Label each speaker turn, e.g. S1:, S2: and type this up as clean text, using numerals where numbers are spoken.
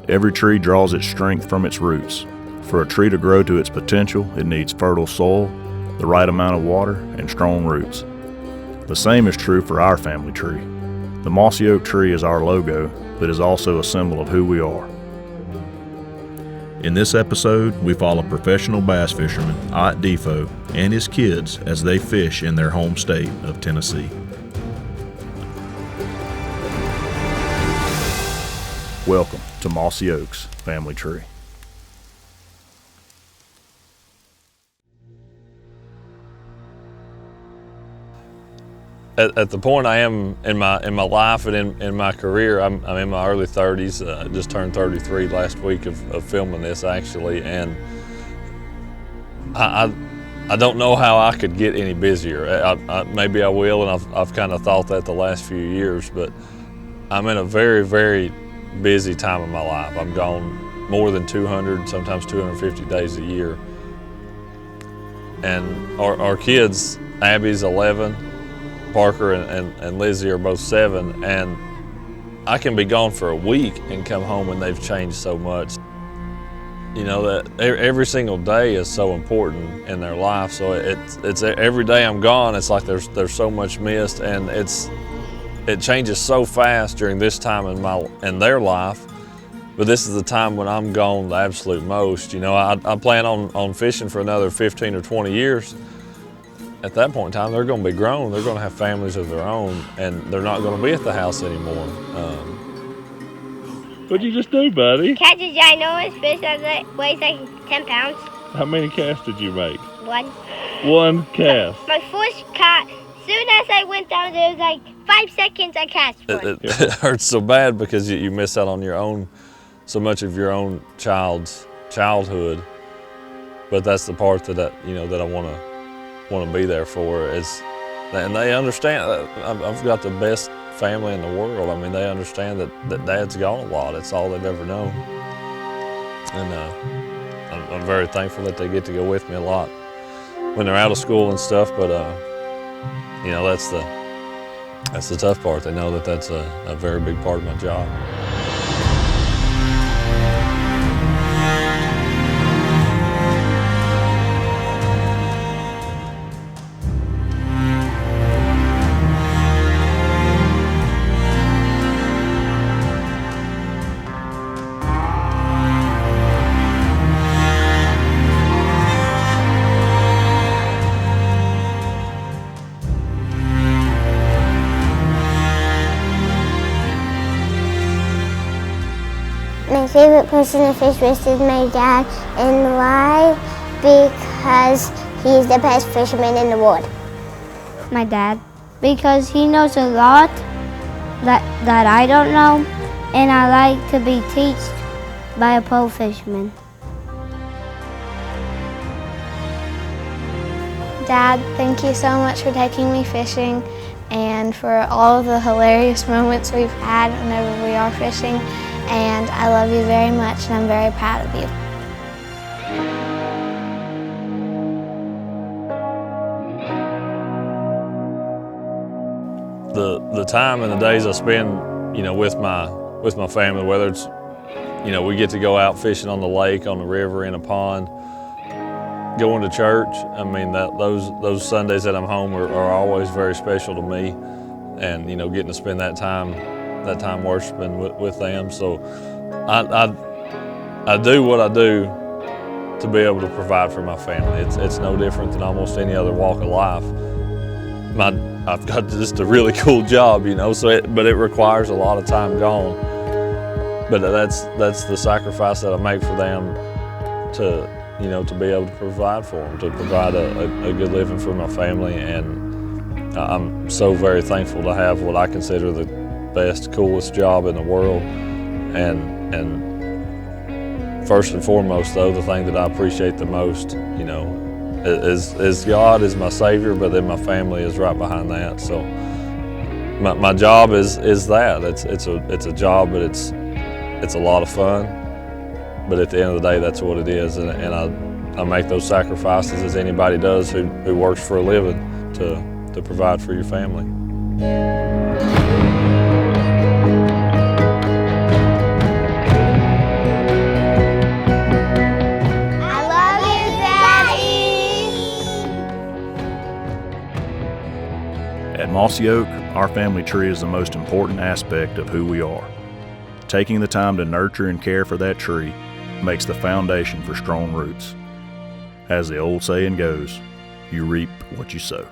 S1: Every tree draws its strength from its roots. For a tree to grow to its potential, it needs fertile soil, the right amount of water, and strong roots. The same is true for our family tree. The mossy oak tree is our logo, but is also a symbol of who we are. In this episode, we follow professional bass fisherman DeFoe and his kids as they fish in their home state of Tennessee. Welcome to Mossy Oaks Family Tree.
S2: At the point I am in my life and in my career, I'm in my early 30s. I just turned 33 last week of filming this actually, and I don't know how I could get any busier. Maybe I will, and I've kind of thought that the last few years, but I'm in a very, very busy time of my life. I'm gone more than 200, sometimes 250 days a year. And our kids, Abby's 11, Parker and Lizzie are both 7, and I can be gone for a week and come home and they've changed so much. You know, that every single day is so important in their life, so it's every day I'm gone, it's like there's so much missed, and it changes so fast during this time in their life, but this is the time when I'm gone the absolute most. You know, I plan on fishing for another 15 or 20 years. At that point in time, they're going to be grown, they're going to have families of their own, and they're not going to be at the house anymore.
S3: What'd you just do, buddy?
S4: Catch a ginormous fish that weighs like 10 pounds.
S3: How many casts did you make?
S4: One.
S3: One cast.
S4: My first cast, soon as I went down there, it was like 5 seconds I cast one.
S2: It hurts so bad because you miss out on so much of your own child's childhood, but that's the part that I want to be there for, and they understand. I've got the best family in the world. I mean, they understand that Dad's gone a lot. It's all they've ever known, and I'm very thankful that they get to go with me a lot when they're out of school and stuff. But you know, that's the tough part. They know that that's a very big part of my job.
S5: My favorite person to fish with is my dad, and why? Because he's the best fisherman in the world.
S4: My dad, because he knows a lot that I don't know, and I like to be taught by a pro fisherman.
S6: Dad, thank you so much for taking me fishing and for all of the hilarious moments we've had whenever we are fishing. And I love you very much, and I'm very proud of you.
S2: The time and the days I spend, with my family, whether it's, we get to go out fishing on the lake, on the river, in a pond, going to church. I mean, those Sundays that I'm home are always very special to me, and getting to spend that time worshiping with them. So I do what I do to be able to provide for my family. It's no different than almost any other walk of life. I've got just a really cool job, but it requires a lot of time gone. But that's the sacrifice that I make for them to be able to provide for them, to provide a good living for my family. And I'm so very thankful to have what I consider the best, coolest job in the world. And first and foremost, though, the thing that I appreciate the most, is God is my Savior, but then my family is right behind that. So my job is that. It's a job, but it's a lot of fun. But at the end of the day, that's what it is, and I make those sacrifices as anybody does who works for a living to provide for your family.
S1: At Mossy Oak, our family tree is the most important aspect of who we are. Taking the time to nurture and care for that tree makes the foundation for strong roots. As the old saying goes, you reap what you sow.